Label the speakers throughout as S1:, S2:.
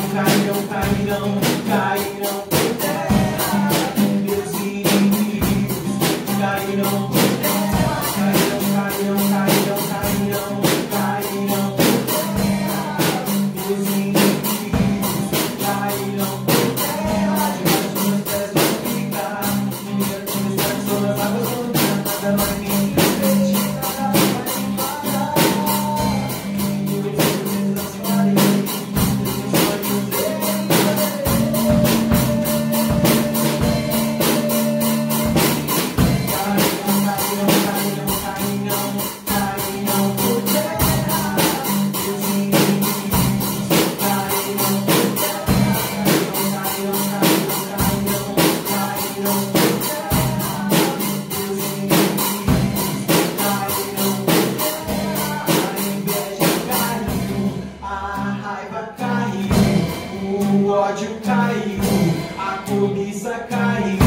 S1: cairão, cairão, cairão por terra. Meus inimigos cairão por terra. Cairão, cairão, cairão, cairão, cairão por terra. Meus inimigos cairão por terra. Debaixo dos meus pés vão ficar. Inimigas de meus pés sobre as águas vão ficar. Nada mais me impedir, nada mais me parar. Inimigas de meus pés não se parem. O ódio caiu, a cobiça caiu,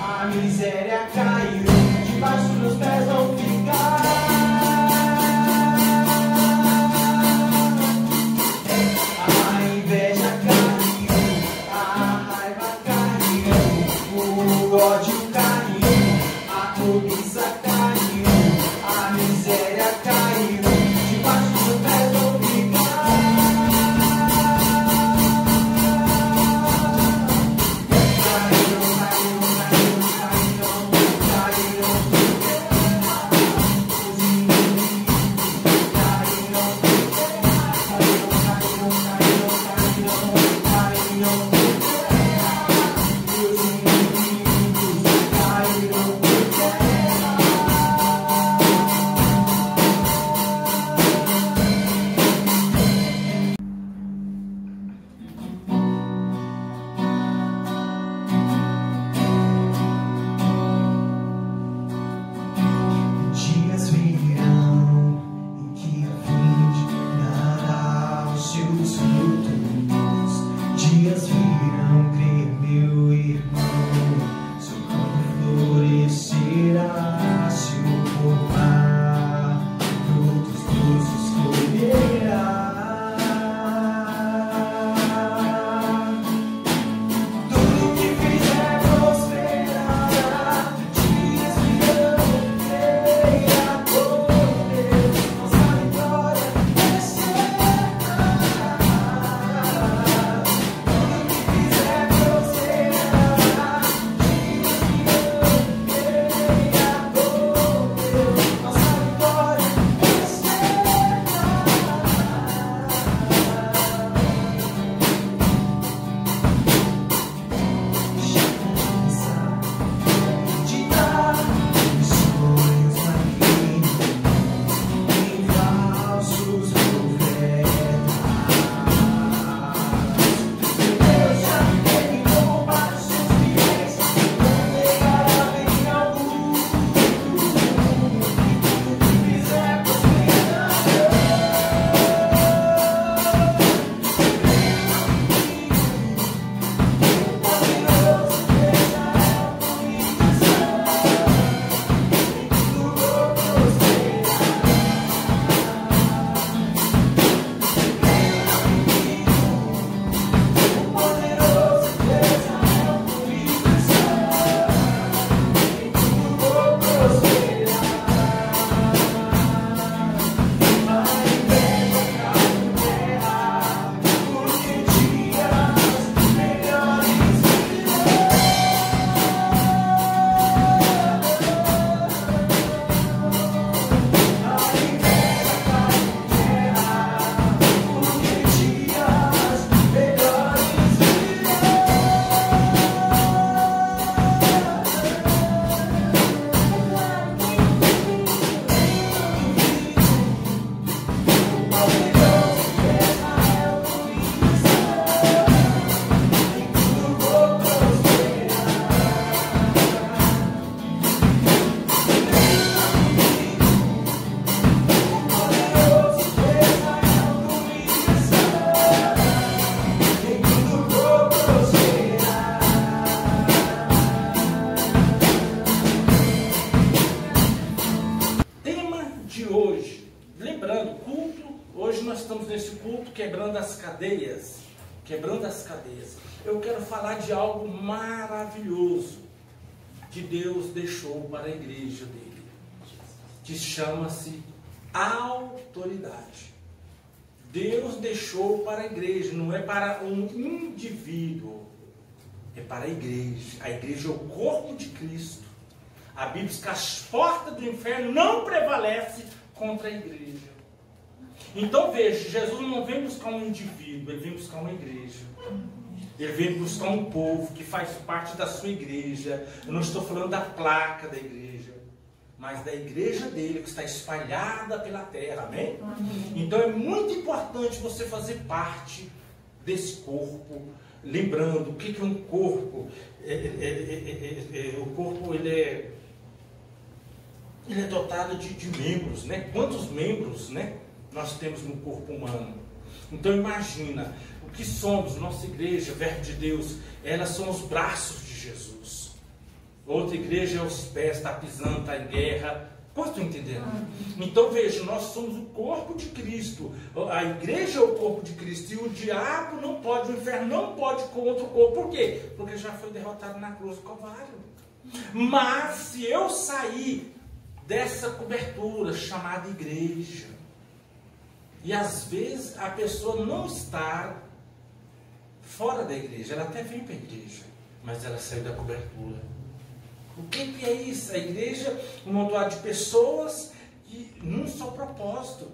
S1: a miséria caiu, debaixo dos pés vão ficar. A inveja caiu, a raiva caiu, o ódio caiu, a cobiça caiu, a miséria caiu, debaixo dos pés vão ficar. Dias virão, crê meu irmão, seu campo florescerá, se o formar, frutos doces colherá. Tudo que fizer prosperará, dias virão, creia por Deus, nossa vitória é certa.
S2: Lembrando, culto, hoje nós estamos nesse culto quebrando as cadeias. quebrando as cadeias, eu quero falar de algo maravilhoso que Deus deixou para a igreja dele, que chama-se autoridade. Deus deixou para a igreja, não é para um indivíduo, é para a igreja. A igreja é o corpo de Cristo. A Bíblia diz que as portas do inferno não prevalecem contra a igreja. Então veja, Jesus não vem buscar um indivíduo, ele vem buscar uma igreja. Ele vem buscar um povo que faz parte da sua igreja. Eu não estou falando da placa da igreja, mas da igreja dele, que está espalhada pela terra, amém? Então é muito importante você fazer parte desse corpo. Lembrando, o que é um corpo? O corpo ele é dotado de membros, né? Quantos membros, né, nós temos no corpo humano? Então imagina, o que somos, nossa igreja, Verbo de Deus, elas são os braços de Jesus. Outra igreja é os pés, está pisando, está em guerra. Quanto estão entendendo? Então veja, nós somos o corpo de Cristo. A igreja é o corpo de Cristo. E o diabo não pode, o inferno não pode contra o corpo. Por quê? Porque já foi derrotado na cruz do Calvário. Mas se eu sair dessa cobertura chamada igreja, e às vezes a pessoa não está fora da igreja, ela até vem para a igreja, mas ela saiu da cobertura. O que é isso? A igreja é um montão de pessoas que num só propósito.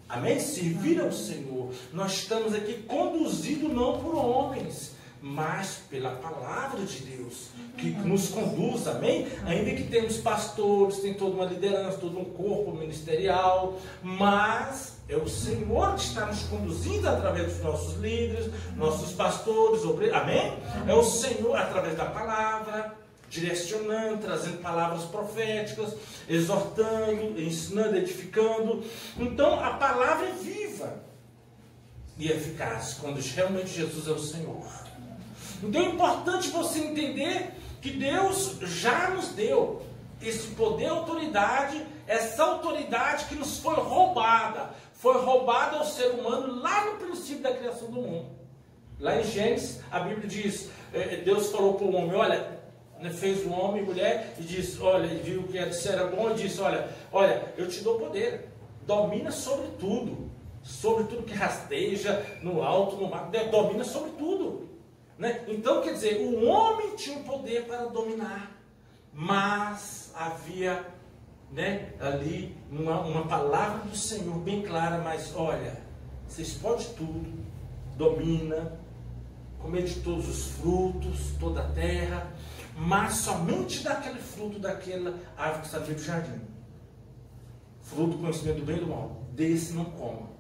S2: Amém? Servir ao Senhor. Nós estamos aqui conduzidos não por homens, mas pela palavra de Deus, que nos conduz, amém? Ainda que temos pastores, tem toda uma liderança, todo um corpo ministerial, mas é o Senhor que está nos conduzindo através dos nossos líderes, nossos pastores, amém? É o Senhor através da palavra, direcionando, trazendo palavras proféticas, exortando, ensinando, edificando. Então a palavra é viva e eficaz quando realmente Jesus é o Senhor. Então é importante você entender que Deus já nos deu esse poder e autoridade, essa autoridade que nos foi roubada ao ser humano lá no princípio da criação do mundo. Lá em Gênesis, a Bíblia diz, Deus falou para o homem, olha, fez o homem e mulher e disse, olha, e viu que era bom e disse, olha, eu te dou poder, domina sobre tudo que rasteja no alto, no mar, domina sobre tudo, né? Então quer dizer, o homem tinha o poder para dominar, mas havia, né, ali uma palavra do Senhor bem clara, mas olha, vocês podem tudo, domina, comer de todos os frutos, toda a terra, mas somente daquele fruto, daquela árvore que está no meio do jardim. Fruto do conhecimento do bem e do mal. Desse não coma,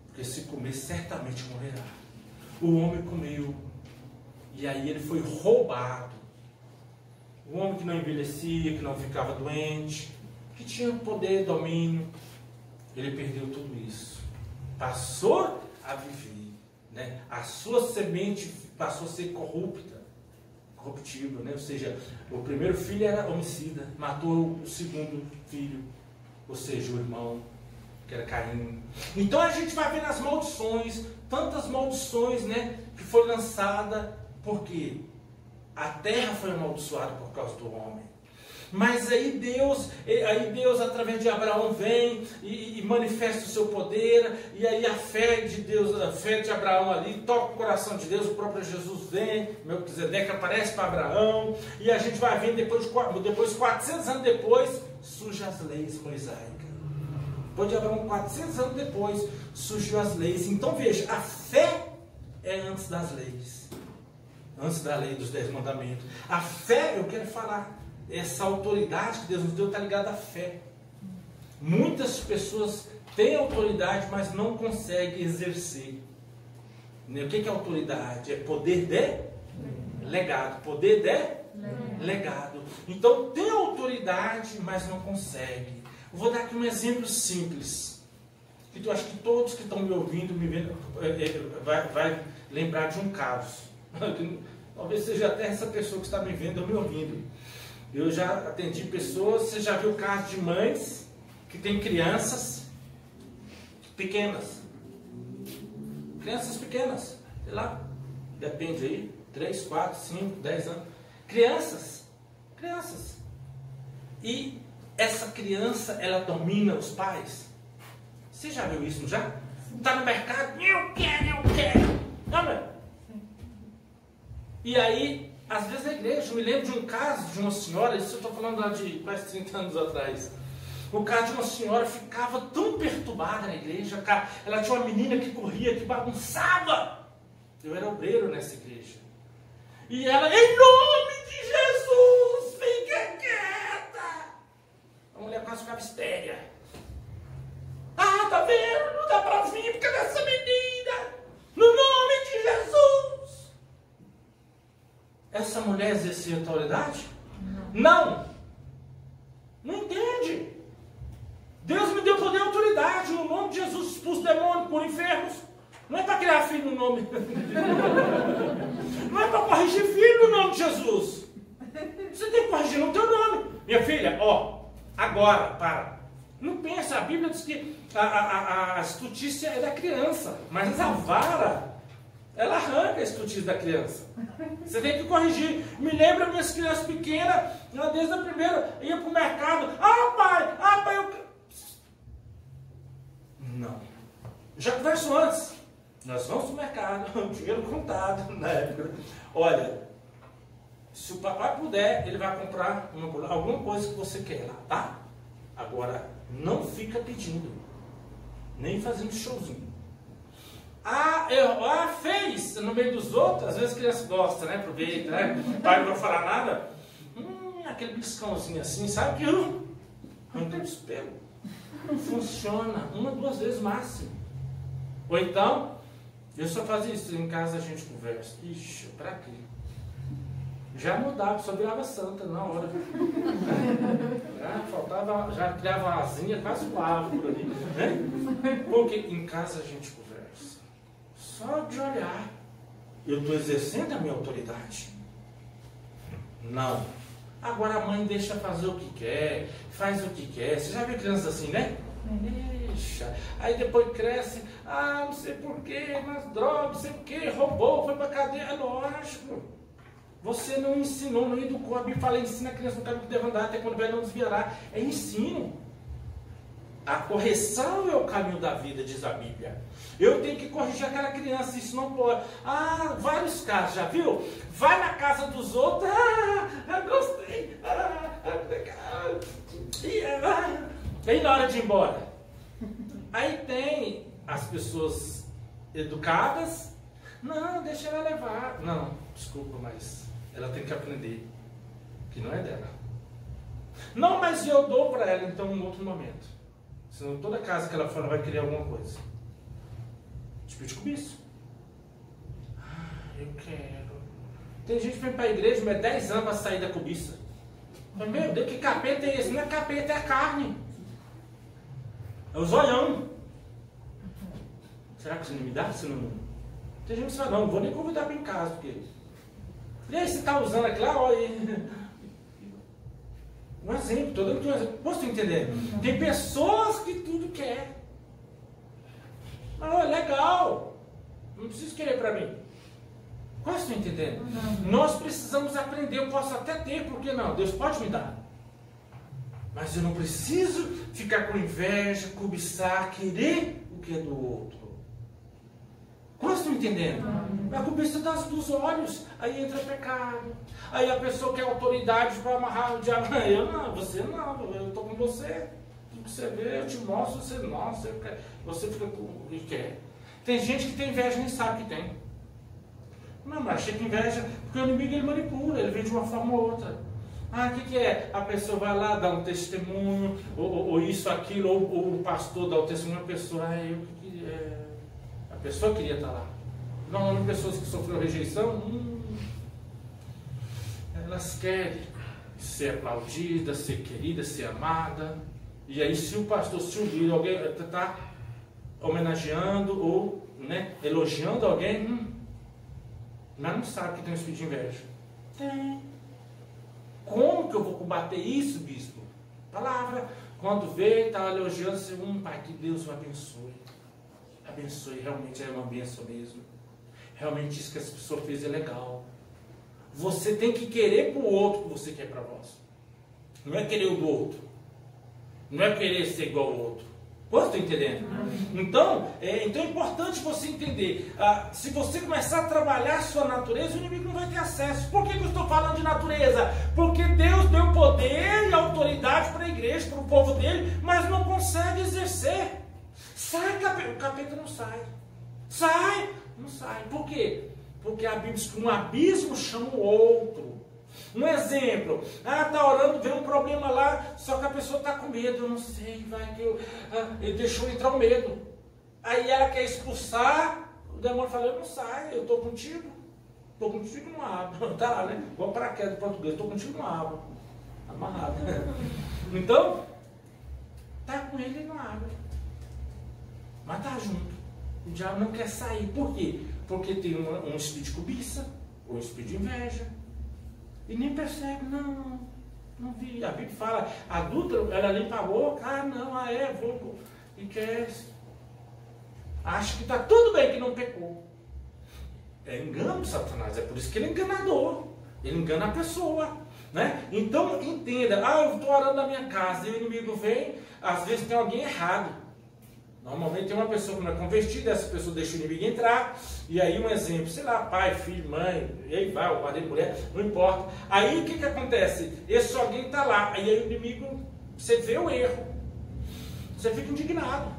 S2: porque se comer, certamente morrerá. O homem comeu, e aí ele foi roubado. O homem que não envelhecia, que não ficava doente, que tinha poder, domínio, ele perdeu tudo isso. Passou a viver, né? A sua semente passou a ser corruptível, né? Ou seja, o primeiro filho era homicida, matou o segundo filho, ou seja, o irmão, que era Caim. Então a gente vai ver nas maldições, tantas maldições, né, que foi lançada, porque a terra foi amaldiçoada por causa do homem. Mas aí Deus através de Abraão vem e manifesta o seu poder, e aí a fé de Deus, a fé de Abraão ali, toca o coração de Deus, o próprio Jesus vem, Melquisedeque aparece para Abraão, e a gente vai ver depois 400 anos depois, surgem as leis mosaicas. Depois de Abraão, 400 anos depois, surgiu as leis. Então veja, a fé é antes das leis, antes da lei dos 10 mandamentos. A fé, eu quero falar, essa autoridade que Deus nos deu está ligada à fé. Muitas pessoas têm autoridade, mas não conseguem exercer. O que é autoridade? É poder de legado. Poder de legado. Então tem autoridade, mas não consegue. Eu vou dar aqui um exemplo simples, que eu acho que todos que estão me ouvindo, me vendo, vai lembrar de um caso. Talvez seja até essa pessoa que está me vendo ou me ouvindo. Eu já atendi pessoas, você já viu o caso de mães que têm crianças pequenas. Crianças pequenas. sei lá, depende aí, 3, 4, 5, 10 anos. Crianças. E essa criança, ela domina os pais. Você já viu isso, não já? Está no mercado, eu quero. Não, meu. E aí, às vezes na igreja, eu me lembro de um caso de uma senhora, isso eu estou falando lá de quase 30 anos atrás. O caso de uma senhora ficava tão perturbada na igreja, ela tinha uma menina que corria, que bagunçava. Eu era obreiro nessa igreja. E ela, em nome de Jesus, fica quieta. A mulher quase ficava histérica. Ah, tá vendo? Não dá pra vir porque dessa menina. No nome de Jesus. Essa mulher exercia autoridade? Não. Não entende. Deus me deu poder e autoridade. No nome de Jesus expulso demônio por enfermos. Não é para criar filho no nome. Não é para corrigir filho no nome de Jesus. Você tem que corrigir no teu nome. Minha filha, ó, agora, para. Não pensa, a Bíblia diz que a estutícia é da criança, mas a vara, ela arranca a estutícia da criança. Você tem que corrigir. Me lembra minhas crianças pequenas, desde a primeira, ia para o mercado. Ah, pai, eu... Não. Já converso antes. Nós vamos para o mercado, dinheiro contado na época. Olha, se o papai puder, ele vai comprar alguma coisa que você quer lá, tá? Agora, não fica pedindo, nem fazendo showzinho. Fez no meio dos outros, às vezes a criança gosta, né? Aproveita, né? O pai não vai falar nada. Aquele piscãozinho assim, sabe que arranca os pelos. Não funciona, 1 ou 2 vezes máximo. Ou então, eu só fazia isso, em casa a gente conversa. Ixi, pra quê? Já mudava, só virava santa na hora. Já criava uma asinha, quase voava por ali. Né? Porque em casa a gente conversa. Só de olhar, eu estou exercendo a minha autoridade. Não. Agora a mãe deixa fazer o que quer, faz o que quer. Você já viu crianças assim, né? Deixa. Aí depois cresce, não sei porquê, nas drogas, não sei o que, roubou, foi pra cadeia. É lógico. Você não ensinou, não educou. A Bíblia fala, ensina a criança no caminho que deve andar, até quando vai não desviará. É ensino. A correção é o caminho da vida, diz a Bíblia. Eu tenho que corrigir aquela criança, isso não pode. Vários casos, já viu? Vai na casa dos outros, eu gostei. Aí na hora de ir embora. Aí tem as pessoas educadas. Não, deixa ela levar. Não, desculpa, mas ela tem que aprender que não é dela. Não, mas eu dou para ela então em outro momento. Senão toda casa que ela for, ela vai querer alguma coisa. Tipo de cobiça. Eu quero. Tem gente que vem para a igreja, mas 10 anos para sair da cobiça. Mas, meu Deus, que capeta é esse? Não é capeta, é a carne. É o zoião. Será que você não me dá? Você não... Tem gente que fala, não vou nem convidar para em casa, porque... E aí, você está usando aquilo lá, olha... Um exemplo, estou dando um exemplo. Posso entender? Tem pessoas que tudo quer. É legal. Não preciso querer para mim. Qual estou entendendo? Nós precisamos aprender. Eu posso até ter, por que não? Deus pode me dar. Mas eu não preciso ficar com inveja, cobiçar, querer o que é do outro. Qual estou entendendo? A cobiça dos olhos. Aí entra pecado. Aí a pessoa quer autoridade para amarrar o diabo. Eu não, você não. Eu estou com você. Tudo que você vê, eu te mostro, você não. Você fica com o que quer. Tem gente que tem inveja e nem sabe que tem. Não, mas chega inveja, porque o inimigo ele manipula, ele vem de uma forma ou outra. O que é? A pessoa vai lá, dá um testemunho, ou isso, aquilo, ou o pastor dá o testemunho, a pessoa, a pessoa queria estar lá. Normalmente pessoas que sofreram rejeição, elas querem ser aplaudidas, ser queridas, ser amada. E aí se o pastor se ouvir, alguém está homenageando ou elogiando alguém, mas não sabe que tem um espírito de inveja. Tem. Como que eu vou combater isso, bispo? Palavra. Quando vê, está elogiando, Pai, que Deus o abençoe. Abençoe, realmente é uma bênção mesmo. realmente isso que essa pessoa fez é legal. Você tem que querer para o outro o que você quer para vós. Não é querer o do outro. Não é querer ser igual ao outro. Você está entendendo? Então é importante você entender. Se você começar a trabalhar a sua natureza, o inimigo não vai ter acesso. Por que eu estou falando de natureza? Porque Deus deu poder e autoridade para a igreja, para o povo dele, mas não consegue exercer. Sai, o capeta não sai. Sai, não sai. Por quê? Porque a Bíblia diz que um abismo chama o outro. Um exemplo, está orando, vê um problema lá, só que a pessoa está com medo, eu não sei, vai que ele deixou entrar o medo. Aí ela quer expulsar, o demônio fala, eu não saio, eu estou contigo não abro. Tá lá, né? Igual paraquedas em português, estou contigo não abro. Amarrado. Então, está com ele e não abre. Mas está junto. O diabo não quer sair. Por quê? Porque tem um espírito de cobiça, ou um espírito de inveja. E nem percebe, não vi. A Bíblia fala, a adúltera, ela limpa a boca, vou. E quer. Acha que está tudo bem que não pecou. É engano de Satanás, é por isso que ele é enganador. Ele engana a pessoa. Né? Então entenda, eu estou orando na minha casa e o inimigo vem, às vezes tem alguém errado. Normalmente tem uma pessoa que não é convertida, essa pessoa deixa o inimigo entrar, e aí um exemplo, sei lá, pai, filho, mãe, e aí vai, o marido, mulher, não importa. Aí o que acontece? Esse alguém está lá, aí o inimigo, você vê o erro, você fica indignado.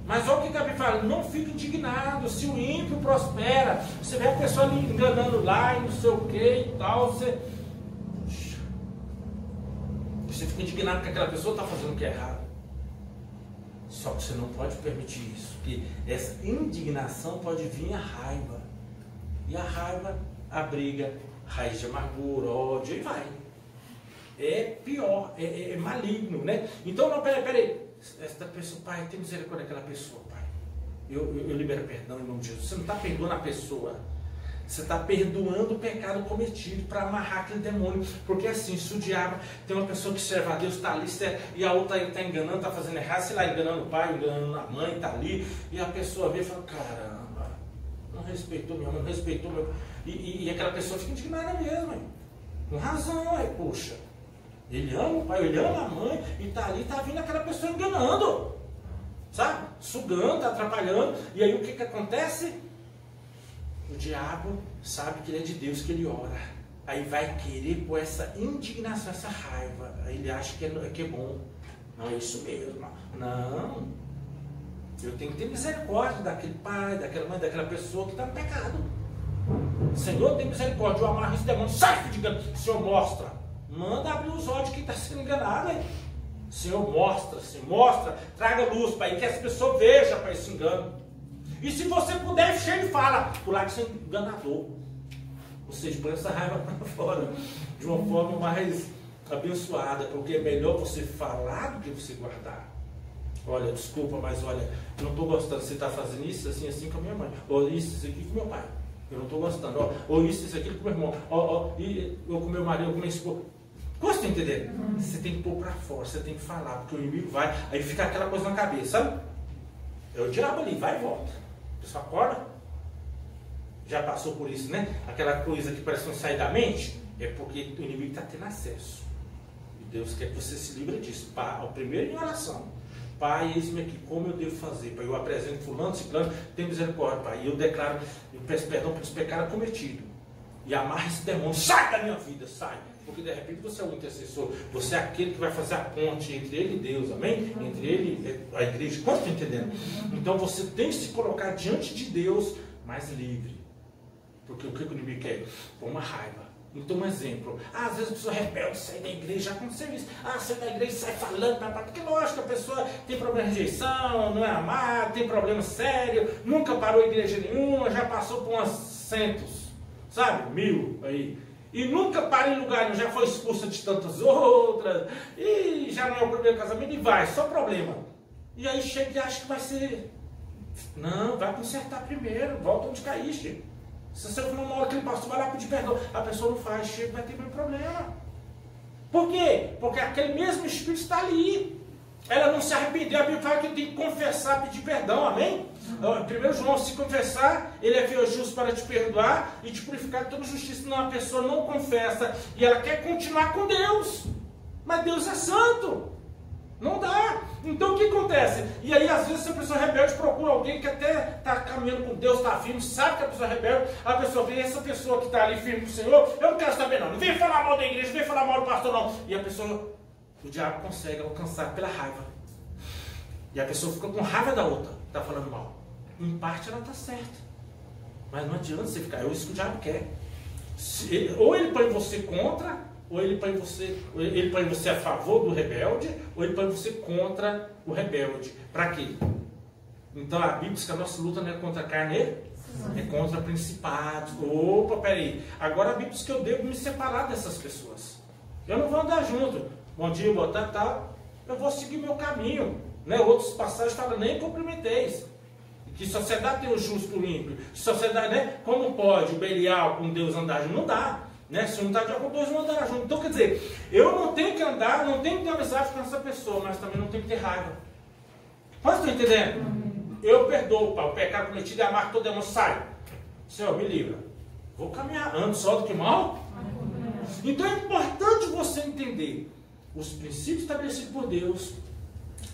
S2: Mas olha o que a Bíblia fala, não fique indignado, se o ímpio prospera, você vê a pessoa ali enganando lá e não sei o que e tal, você fica indignado que aquela pessoa está fazendo o que é errado. Só que você não pode permitir isso, porque essa indignação pode vir a raiva. E a raiva, a briga, raiz de amargura, ódio, e vai. É pior, é maligno, né? Então, não, peraí. Essa pessoa, pai, tem misericórdia daquela pessoa, pai. Eu libero perdão em nome de Jesus. Você não está perdoando a pessoa. Você está perdoando o pecado cometido para amarrar aquele demônio. Porque assim, se o diabo tem uma pessoa que serve a Deus, está ali, e a outra está enganando, está fazendo errado, sei lá, enganando o pai, enganando a mãe, está ali, e a pessoa vê e fala, caramba, não respeitou minha mãe, não respeitou meu... E aquela pessoa fica indignada mesmo, hein? Com razão, poxa. Ele ama o pai, ele ama a mãe, e está ali, está vindo aquela pessoa enganando. Sabe? Sugando, atrapalhando. E aí o que acontece? O diabo sabe que ele é de Deus, que ele ora. Aí vai querer pôr essa indignação, essa raiva. Aí ele acha que é bom. Não, é isso mesmo. Não. Eu tenho que ter misericórdia daquele pai, daquela mãe, daquela pessoa que está no pecado. Senhor, tem misericórdia. Eu amarro esse demônio. Sai, filho de engano. Senhor, mostra. Manda abrir os olhos de quem está sendo enganado. Hein? Senhor, mostra. Traga luz, Pai. Que essa pessoa veja, Pai, esse engano. E se você puder, chega e fala, por lá que você é enganador. Ou seja, põe essa raiva para fora, de uma forma mais abençoada, porque é melhor você falar do que você guardar. Olha, desculpa, mas olha, eu não estou gostando, você está fazendo isso, assim com a minha mãe, ou isso aqui com meu pai, eu não estou gostando, ou isso aqui com meu irmão, e eu com meu marido, ou com minha esposa. Você está entendendo? Você tem que pôr para fora, você tem que falar, porque o inimigo vai, aí fica aquela coisa na cabeça, sabe? É o diabo ali, vai e volta. A pessoa acorda, já passou por isso, né? Aquela coisa que parece não sair da mente, é porque o inimigo está tendo acesso. E Deus quer que você se livre disso. O primeiro em oração. Pai, eis-me aqui, como eu devo fazer? Pai, eu apresento fulano, ciclano, tem misericórdia, Pai. E eu declaro, eu peço perdão pelos pecados cometidos. E amarra esse demônio, sai da minha vida, sai. Porque de repente você é o intercessor, você é aquele que vai fazer a ponte entre ele e Deus, amém? Entre ele e a igreja, quanto está entendendo? Então você tem que se colocar diante de Deus mais livre. Porque o que o inimigo quer? Uma raiva. Então um exemplo, às vezes a pessoa rebelde, sai da igreja, já aconteceu isso, sai da igreja e sai falando, porque lógico, a pessoa tem problema de rejeição, não é amada, tem problema sério, nunca parou em igreja nenhuma, já passou por umas centos, sabe, 1000 aí. E nunca para em lugar nenhum, já foi expulsa de tantas outras, e já não é o primeiro casamento, e vai, só problema. E aí chega e acha que vai ser. Não, vai consertar primeiro, volta onde caíste. Se você for uma hora que ele pastor, vai lá pedir perdão. A pessoa não faz, chega, vai ter meu problema. Por quê? Porque aquele mesmo espírito está ali. ela não se arrependeu. A Bíblia fala que tem que confessar, pedir perdão, amém? 1 João, se confessar, ele é fiel e justo para te perdoar e te purificar de toda justiça. Não, a pessoa não confessa e ela quer continuar com Deus, mas Deus é santo, não dá. Então o que acontece? E aí às vezes a pessoa rebelde procura alguém que até está caminhando com Deus, está firme, sabe que a pessoa é rebelde, a pessoa vê essa pessoa que está ali firme com o Senhor, eu não quero saber não vem falar mal da igreja, não vem falar mal do pastor não. E a pessoa, o diabo consegue alcançar pela raiva. E a pessoa fica com raiva da outra, está falando mal. Em parte ela está certa. Mas não adianta você ficar, é isso que o diabo quer. Ou ele põe você contra, ou ele põe você a favor do rebelde, ou ele põe você contra o rebelde. Para quê? Então a Bíblia diz que a nossa luta não é contra a carne, é contra principados. Opa, peraí. Agora a Bíblia diz que eu devo me separar dessas pessoas. Eu não vou andar junto. Bom dia, boa tarde, tal. Eu vou seguir meu caminho. Né? Outros passagens falam, nem cumprimenteis. Que sociedade tem o justo e o ímpio? Sociedade, né? Como pode o Belial com Deus andar junto? Não dá. Né? Se não está de acordo com Deus, não andará junto. Então, quer dizer, eu não tenho que andar, não tenho que ter amizade com essa pessoa, mas também não tenho que ter raiva. Mas estão entendendo? Eu perdoo o pecado cometido e amar todo mundo sai. Senhor, me livra. Vou caminhar, ando só do que mal. Então é importante você entender os princípios estabelecidos por Deus.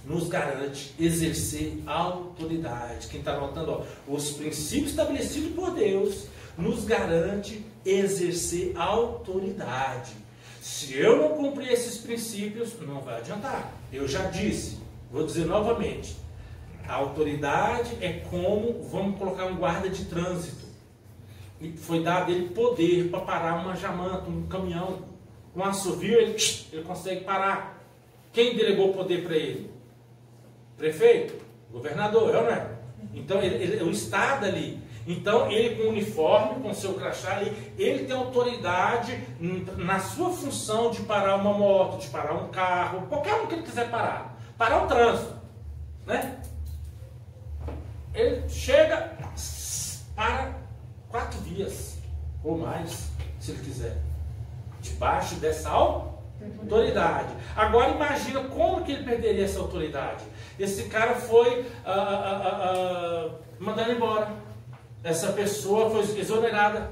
S2: Nos garante exercer autoridade. Quem está anotando, ó, os princípios estabelecidos por Deus nos garante exercer autoridade. Se eu não cumprir esses princípios, não vai adiantar. Eu já disse, vou dizer novamente, a autoridade é como, vamos colocar um guarda de trânsito. E foi dado ele poder para parar uma jamanta, um caminhão, um assovio, ele consegue parar. Quem delegou o poder para ele? Prefeito, governador, é ou não é? Então, o Estado ali. Então, ele com o uniforme, com o seu crachá ali, ele tem autoridade na sua função de parar uma moto, de parar um carro, qualquer um que ele quiser parar. Parar o trânsito, né? Ele chega, para 4 vias, ou mais, se ele quiser. Debaixo dessa autoridade. Agora, imagina como que ele perderia essa autoridade. Esse cara foi mandado embora. Essa pessoa foi exonerada,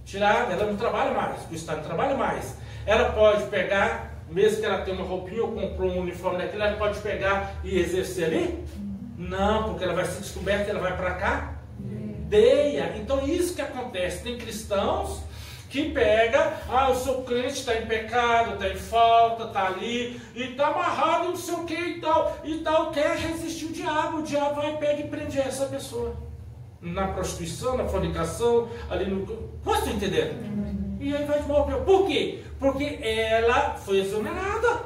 S2: tirada, ela não trabalha mais, o Estado não trabalha mais. Ela pode pegar, mesmo que ela tenha uma roupinha ou comprou um uniforme daquele, ela pode pegar e exercer ali? Não, porque ela vai ser descoberta, ela vai para cá? Deia. Então isso que acontece, tem cristãos que pega, eu sou crente, está em pecado, está em falta, está ali, e está amarrado, não sei o que e tal, quer resistir o diabo vai e pega e prende essa pessoa. Na prostituição, na fornicação, ali no... Você está entendendo? E aí vai de mal pior. Por quê? Porque ela foi exonerada.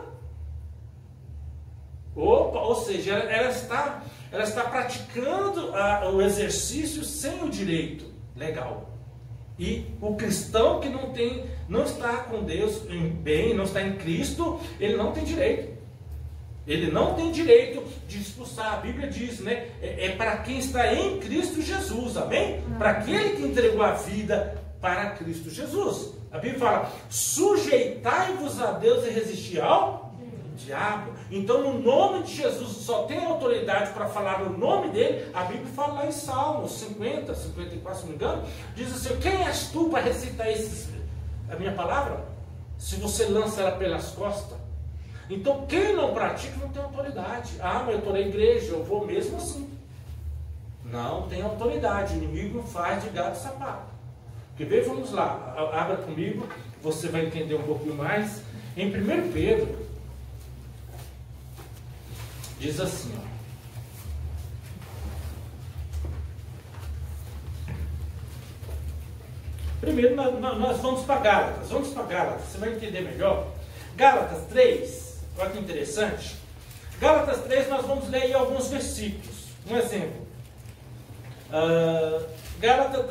S2: Ou seja, ela está praticando o exercício sem o direito legal. E o cristão que não está com Deus em bem, não está em Cristo, ele não tem direito. Ele não tem direito de expulsar. A Bíblia diz, né? É para quem está em Cristo Jesus, amém? Para aquele que entregou a vida para Cristo Jesus. A Bíblia fala, sujeitai-vos a Deus e resistir ao diabo. Então, no nome de Jesus, só tem autoridade para falar no nome dele. A Bíblia fala lá em Salmos 50, 54, se não me engano, diz assim, quem és tu para recitar a minha palavra? Se você lança ela pelas costas. Então, quem não pratica não tem autoridade. Mas eu estou na igreja, eu vou mesmo assim. Não tem autoridade. O inimigo não faz de gato e sapato. Quer ver? Vamos lá. Abra comigo, você vai entender um pouquinho mais. Em 1 Pedro, diz assim, ó. Primeiro nós vamos para Gálatas. Vamos para Gálatas, você vai entender melhor. Gálatas 3. Olha que interessante. Gálatas 3, nós vamos ler aí alguns versículos. Um exemplo. Gálatas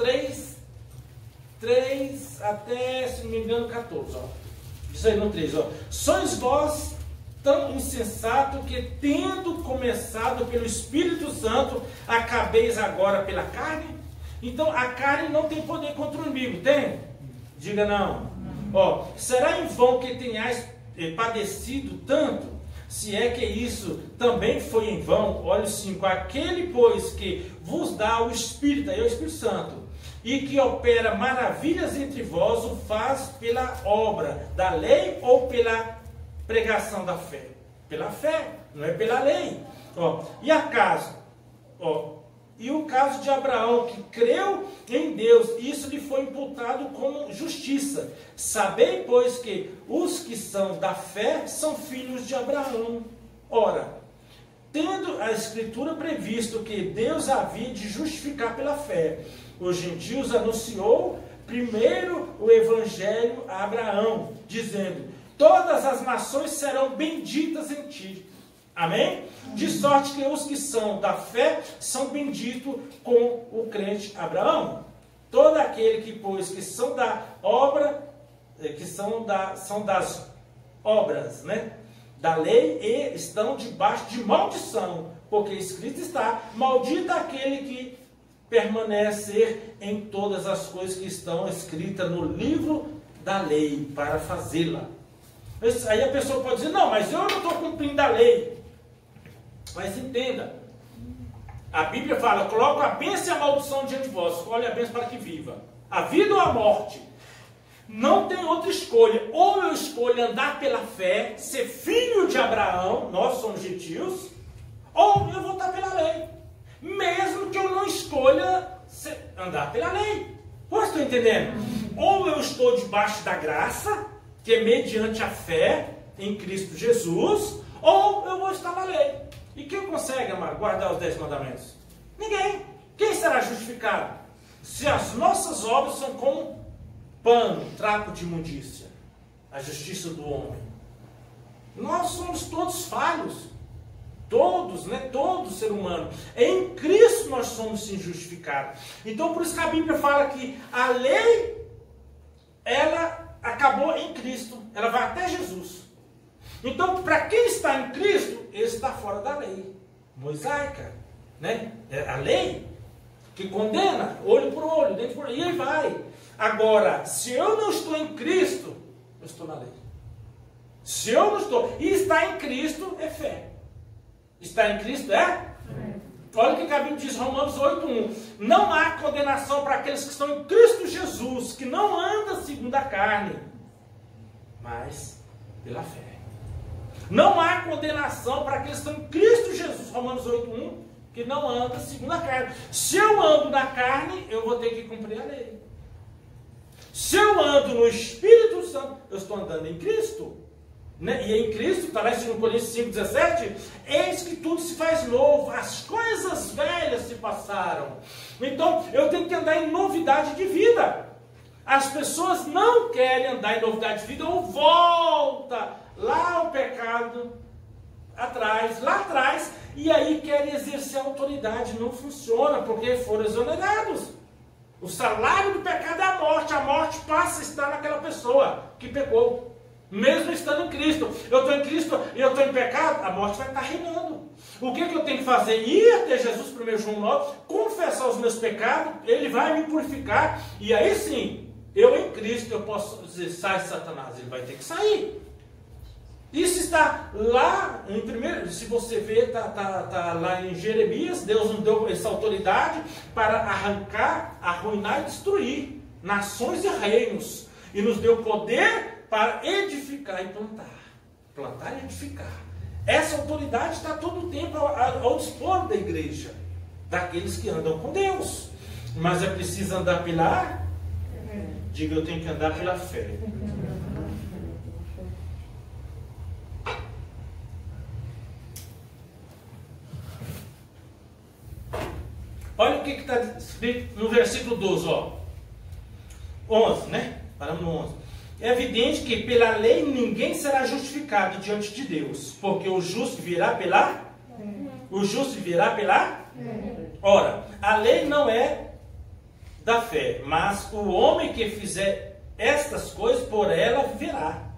S2: 3 até, se não me engano, 14. Ó. Diz aí no 3. Ó. Sois vós tão insensato que, tendo começado pelo Espírito Santo, acabeis agora pela carne? Então, a carne não tem poder contra o inimigo, tem? Diga não. Ó, será em vão que tenhais padecido tanto? Se é que isso também foi em vão, olha o 5, aquele, pois, que vos dá o Espírito, aí é o Espírito Santo, e que opera maravilhas entre vós, o faz pela obra da lei ou pela pregação da fé? Pela fé, não é pela lei. Ó, e acaso, e o caso de Abraão, que creu em Deus, isso lhe foi imputado como justiça. Sabei, pois, que os que são da fé são filhos de Abraão. Ora, tendo a Escritura previsto que Deus havia de justificar pela fé, os gentios anunciou primeiro o Evangelho a Abraão, dizendo: todas as nações serão benditas em ti. Amém? De sorte que os que são da fé são benditos com o crente Abraão. Todo aquele que, pois, que são da obra, que são das obras, né, da lei, e estão debaixo de maldição, porque escrito está: maldito aquele que permanecer em todas as coisas que estão escritas no livro da lei, para fazê-la. Aí a pessoa pode dizer: não, mas eu não estou cumprindo a lei. Mas entenda, a Bíblia fala: coloco a bênção e a maldição diante de vós, escolhe a bênção para que viva. A vida ou a morte. Não tem outra escolha. Ou eu escolho andar pela fé, ser filho de Abraão, nós somos gentios, ou eu vou estar pela lei. Mesmo que eu não escolha andar pela lei. Você está entendendo? Ou eu estou debaixo da graça, que é mediante a fé em Cristo Jesus, ou eu vou estar na lei. E quem consegue, amado, guardar os 10 mandamentos? Ninguém. Quem será justificado? Se as nossas obras são como pano, trapo de imundícia, a justiça do homem. Nós somos todos falhos. Todos, né? Todo ser humano. Em Cristo nós somos sim justificados. Então por isso que a Bíblia fala que a lei, ela acabou em Cristo. Ela vai até Jesus. Então, para quem está em Cristo, ele está fora da lei mosaica, né? É a lei que condena, olho por olho, dente por olho, e aí vai. Agora, se eu não estou em Cristo, eu estou na lei. Se eu não estou, e estar em Cristo é fé. Estar em Cristo é? Olha o que a Bíblia diz, Romanos 8:1. Não há condenação para aqueles que estão em Cristo Jesus, que não andam segundo a carne, mas pela fé. Não há condenação para aqueles que estão em Cristo Jesus, Romanos 8:1, que não anda segundo a carne. Se eu ando na carne, eu vou ter que cumprir a lei. Se eu ando no Espírito Santo, eu estou andando em Cristo. Né? E em Cristo, está lá em 2 Coríntios 5:17, eis que tudo se faz novo, as coisas velhas se passaram. Então, eu tenho que andar em novidade de vida. As pessoas não querem andar em novidade de vida, ou volta lá o pecado lá atrás, e aí querem exercer a autoridade. Não funciona, porque foram exonerados. O salário do pecado é a morte passa a estar naquela pessoa que pecou, mesmo estando em Cristo. Eu estou em Cristo e eu estou em pecado, a morte vai estar reinando. O que eu tenho que fazer? Ir até Jesus, 1 João 9, confessar os meus pecados, ele vai me purificar, e aí sim, eu em Cristo, eu posso dizer: sai Satanás, ele vai ter que sair. Isso está lá em primeiro, se você ver, tá lá em Jeremias. Deus nos deu essa autoridade para arrancar, arruinar e destruir nações e reinos, e nos deu poder para edificar e plantar. Plantar e edificar. Essa autoridade está todo o tempo ao dispor da igreja, daqueles que andam com Deus. Mas é preciso andar pela... Diga: eu tenho que andar pela fé. Olha o que está escrito no versículo 12, 11, né? Paramos no 11. É evidente que pela lei ninguém será justificado diante de Deus, porque o justo virá pela... O justo virá pela... Ora, a lei não é da fé, mas o homem que fizer estas coisas, por ela viverá.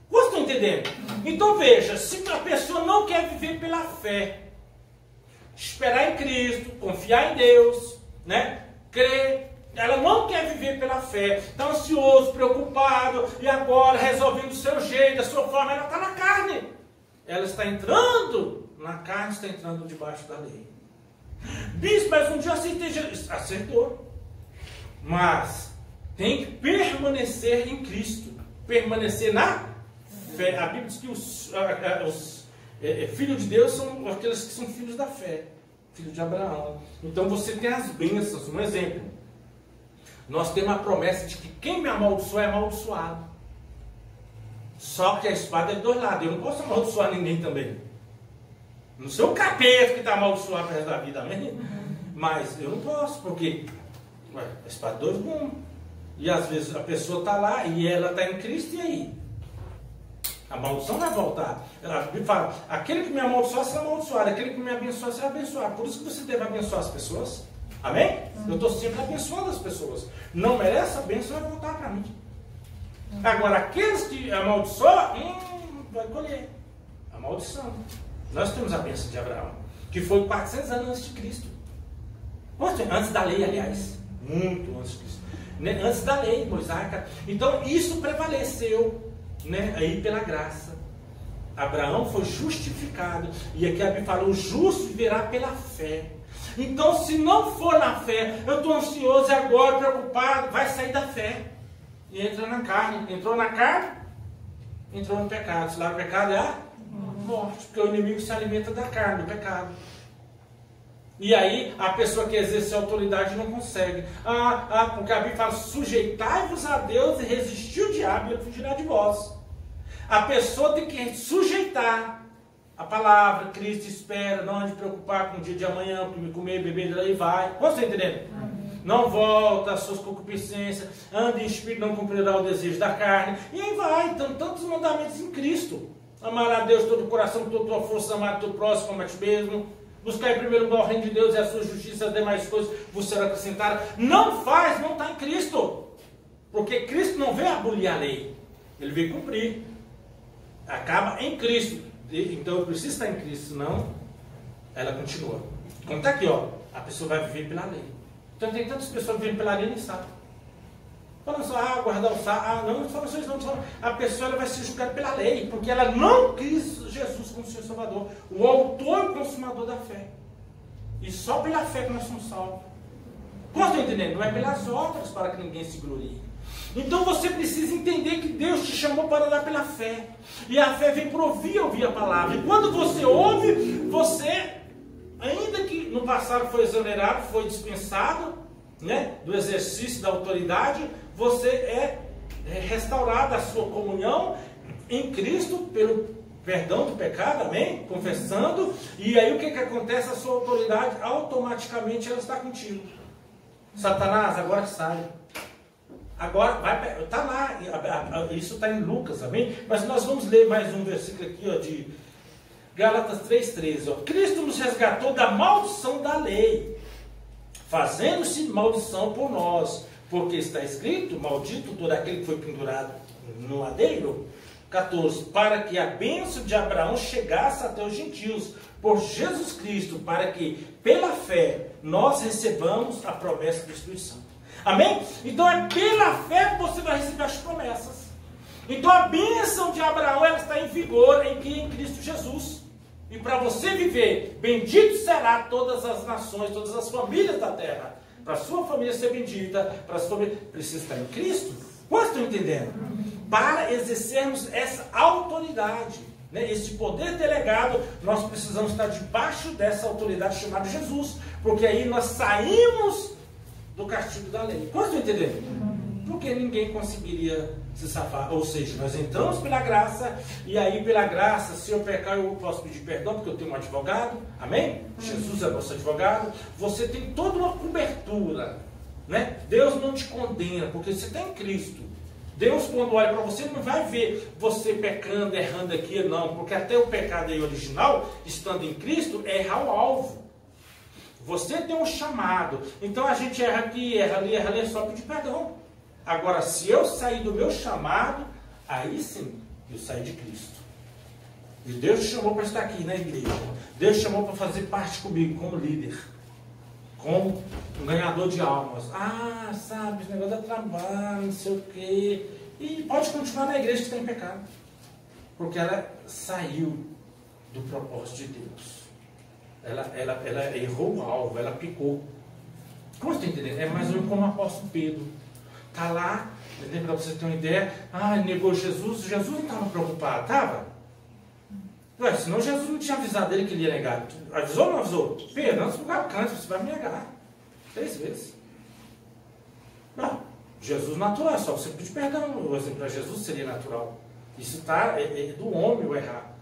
S2: Vocês estão entendendo? Então veja, se a pessoa não quer viver pela fé, esperar em Cristo, confiar em Deus, né? Crer, ela não quer viver pela fé, está ansioso, preocupado, e agora resolvendo do seu jeito, da sua forma, ela está na carne. ela está entrando na carne, está entrando debaixo da lei. Bispo, mas um dia eu aceitei Jesus. Acertou. Mas tem que permanecer em Cristo. Permanecer na fé. A Bíblia diz que os filhos de Deus são aqueles que são filhos da fé. Filho de Abraão. Então você tem as bênçãos. Um exemplo. Nós temos a promessa de que quem me amaldiçoa é amaldiçoado. Só que a espada é de dois lados. Eu não posso amaldiçoar ninguém também. Não sou o capeta que está amaldiçoado para o resto da vida, amém? Mas eu não posso, porque a espada é dois gumes. E às vezes a pessoa está lá e ela está em Cristo, e aí? A maldição vai voltar. Ela fala, aquele que me amaldiçoar será amaldiçoado, aquele que me abençoar será abençoado. Por isso que você deve abençoar as pessoas. Amém? Eu estou sempre abençoando as pessoas. Não merece a bênção, vai voltar para mim. Agora, aqueles que amaldiçoam, vai colher a maldição. Nós temos a bênção de Abraão, que foi 400 anos antes de Cristo. Antes da lei, aliás. Muito antes de Cristo. Antes da lei mosaica. Então, isso prevaleceu, né, aí pela graça. Abraão foi justificado. E aqui a Bíblia fala, o justo viverá pela fé. Então, se não for na fé, eu estou ansioso e agora preocupado, vai sair da fé. E entra na carne. Entrou na carne, entrou no pecado. Se lá o pecado é a morte, porque o inimigo se alimenta da carne, do pecado. E aí a pessoa que exerce a autoridade não consegue. Porque a Bíblia fala, sujeitai-vos a Deus e resistir o diabo e ele fugirá de vós. A pessoa tem que sujeitar a palavra, Cristo espera, não ande preocupar com o dia de amanhã, comer, beber, daí vai. Você está entendendo? Não volta às suas concupiscências, ande em espírito, não cumprirá o desejo da carne. E aí vai, então, tantos mandamentos em Cristo. Amar a Deus todo o coração, toda a tua força, amar o teu próximo como a ti mesmo. Buscar em primeiro lugar o reino de Deus e a sua justiça, as demais coisas vos serão acrescentadas. Não faz, não está em Cristo. Porque Cristo não veio abolir a lei. Ele veio cumprir. Acaba em Cristo. Então eu preciso estar em Cristo, senão ela continua. Como está aqui, ó, a pessoa vai viver pela lei. Então tem tantas pessoas vivendo pela lei e nem sabem. Falando só, guardar o sábado, não fala só isso não. A pessoa ela vai ser julgada pela lei, porque ela não quis Jesus como seu Salvador, o autor e consumador da fé. E só pela fé que nós somos salvos. Como estão entendendo? Não é pelas obras para que ninguém se glorie. Então você precisa entender que Deus te chamou para andar pela fé. E a fé vem por ouvir a palavra. E quando você ouve, você, ainda que no passado foi exonerado, foi dispensado, né, do exercício da autoridade, você é restaurado a sua comunhão em Cristo pelo perdão do pecado, amém? Confessando. E aí o que acontece? A sua autoridade automaticamente ela está contigo. Satanás, agora sai. Agora, está lá, isso está em Lucas, amém? Mas nós vamos ler mais um versículo aqui, ó, de Gálatas 3,13. Cristo nos resgatou da maldição da lei, fazendo-se maldição por nós, porque está escrito, maldito todo aquele que foi pendurado no madeiro. 14, para que a bênção de Abraão chegasse até os gentios, por Jesus Cristo, para que, pela fé, nós recebamos a promessa do Espírito Santo. Amém? Então é pela fé que você vai receber as promessas. Então a bênção de Abraão ela está em vigor em Cristo Jesus. E para você viver, bendito será todas as nações, todas as famílias da terra. Para a sua família ser bendita, para a sua família, precisa estar em Cristo. Quantos estão entendendo? Para exercermos essa autoridade, né, esse poder delegado, nós precisamos estar debaixo dessa autoridade chamada Jesus. Porque aí nós saímos do castigo da lei. Quantos estão entendendo? Porque ninguém conseguiria se safar. Ou seja, nós entramos pela graça, e aí pela graça, se eu pecar, eu posso pedir perdão, porque eu tenho um advogado. Amém? Jesus é nosso advogado. Você tem toda uma cobertura, né? Deus não te condena, porque você está em Cristo. Deus, quando olha para você, não vai ver você pecando, errando aqui, não. Porque até o pecado aí original, estando em Cristo, é errar o alvo. Você tem um chamado. Então a gente erra aqui, erra ali, é só pedir perdão. Agora, se eu sair do meu chamado, aí sim, eu saí de Cristo. E Deus te chamou para estar aqui na igreja. Deus te chamou para fazer parte comigo, como líder. Como um ganhador de almas. Sabe, esse negócio dá trabalho, não sei o quê. E pode continuar na igreja que está em pecado. Porque ela saiu do propósito de Deus. Ela errou o alvo, ela picou. Como você está entendendo? É mais ou menos como o apóstolo Pedro. Está lá, para você ter uma ideia, negou Jesus, Jesus não estava preocupado, estava? Senão Jesus não tinha avisado ele que ele ia negar. Avisou ou não avisou? Pedro, antes do lugar cante, você vai me negar 3 vezes. Não, Jesus natural, só você pedir perdão. Para Jesus seria natural. Isso é do homem o errar.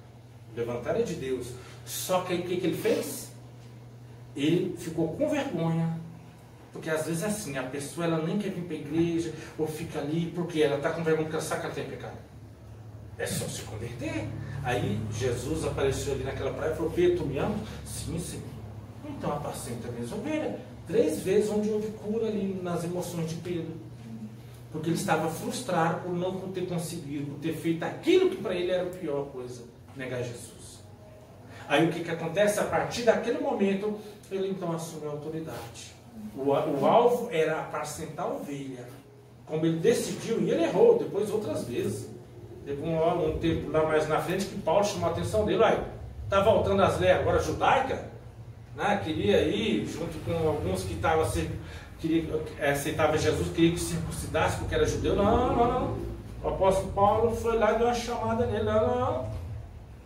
S2: Levantar é de Deus. Só que aí o que ele fez? Ele ficou com vergonha. Porque às vezes é assim, a pessoa ela nem quer vir para a igreja, ou fica ali, porque ela está com vergonha porque ela sabe que ela tem pecado. É só se converter. Aí Jesus apareceu ali naquela praia e falou: Pedro, tu me ama? Sim, Senhor. Então apacenta minhas ovelhas. 3 vezes onde houve cura ali nas emoções de Pedro. Porque ele estava frustrado por não ter conseguido, por ter feito aquilo que para ele era a pior coisa, negar Jesus. Aí o que acontece? A partir daquele momento, ele então assume a autoridade. O alvo era apacentar a ovelha. Como ele decidiu, e ele errou, depois outras vezes. Teve um tempo lá mais na frente que Paulo chamou a atenção dele. Está voltando às leis agora judaicas, né? Queria ir junto com alguns que aceitavam Jesus, queria que circuncidasse porque era judeu. Não. O apóstolo Paulo foi lá e deu uma chamada nele. Não.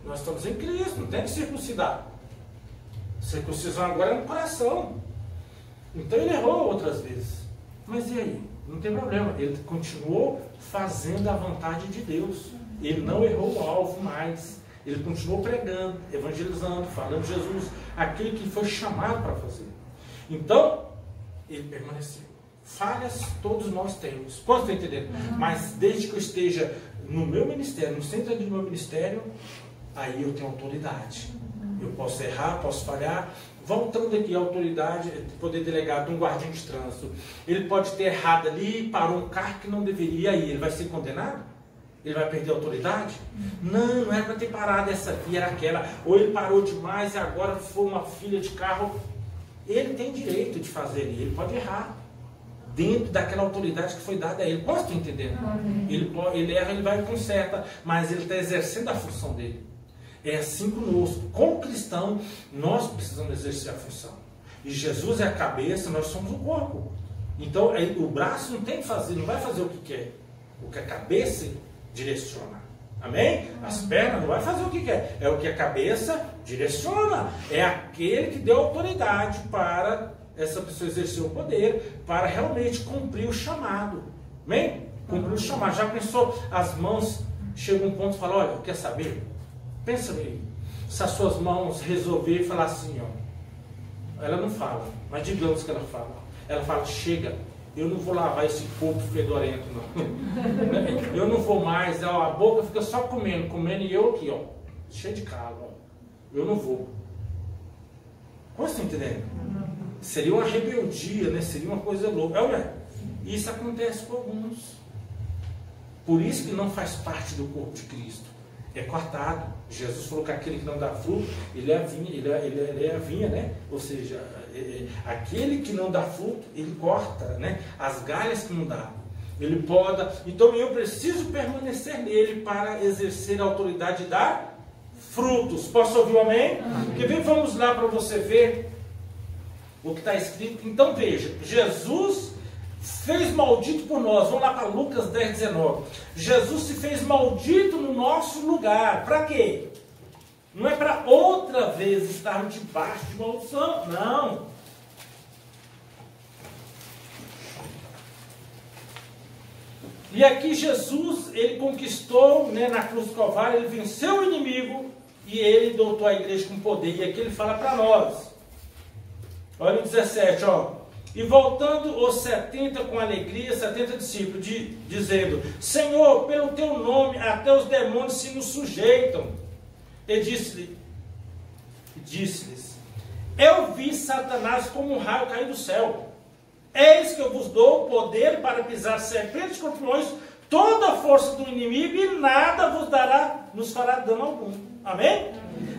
S2: Nós estamos em Cristo, não tem que circuncidar. Circuncisão agora é no coração. Então ele errou outras vezes. Mas e aí? Não tem problema. Ele continuou fazendo a vontade de Deus. Ele não errou o alvo mais. Ele continuou pregando, evangelizando, falando de Jesus, aquele que foi chamado para fazer. Então, ele permaneceu. Falhas todos nós temos. Posso estar entendendo? Mas desde que eu esteja no meu ministério, no centro do meu ministério, aí eu tenho autoridade. Eu posso errar, posso falhar. Voltando aqui à autoridade, poder delegar de um guardião de trânsito. Ele pode ter errado ali, parou um carro que não deveria ir. Ele vai ser condenado? Ele vai perder a autoridade? Não era para ter parado essa via, era aquela. Ou ele parou demais e agora foi uma fila de carro. Ele tem direito de fazer, ele pode errar. Dentro daquela autoridade que foi dada a ele. Posso estar entendendo? Ele erra, ele vai e conserta, mas ele está exercendo a função dele. É assim conosco. Como cristão, nós precisamos exercer a função. E Jesus é a cabeça, nós somos o corpo. Então, o braço não tem que fazer, não vai fazer o que quer. O que a cabeça direciona. Amém? As pernas não vai fazer o que quer. É o que a cabeça direciona. É aquele que deu autoridade para essa pessoa exercer o poder, para realmente cumprir o chamado. Amém? Cumprir o chamado. Já pensou, as mãos chegam a um ponto e falam: olha, quer saber? Pensa bem, se as suas mãos resolverem falar assim, ela não fala, mas digamos que ela fala. Ela fala: chega, eu não vou lavar esse corpo fedorento, não. Eu não vou mais, a boca fica só comendo e eu aqui, cheio de calo, eu não vou. Como você está entendendo? Seria uma rebeldia, né? Seria uma coisa louca. Isso acontece com alguns. Por isso que não faz parte do corpo de Cristo. É cortado. Jesus falou que aquele que não dá fruto, ele é a vinha, né? Ou seja, aquele que não dá fruto, ele corta, né? As galhas que não dá. Ele poda. Então eu preciso permanecer nele para exercer a autoridade de dar frutos. Posso ouvir um amém? Quer ver? Vamos lá para você ver o que está escrito. Então veja, Jesus fez maldito por nós. Vamos lá para Lucas 10:19. Jesus se fez maldito no nosso lugar. Para quê? Não é para outra vez estarmos debaixo de maldição. Não. E aqui Jesus, ele conquistou, né, na cruz do Calvário, ele venceu o inimigo e ele dotou a igreja com poder. E aqui ele fala para nós. Olha o 17, E voltando os 70 com alegria, 70 discípulos, dizendo: Senhor, pelo teu nome até os demônios se nos sujeitam. E disse-lhes: Eu vi Satanás como um raio cair do céu. Eis que eu vos dou o poder para pisar serpentes e escorpiões, toda a força do inimigo, e nada nos fará dano algum. Amém?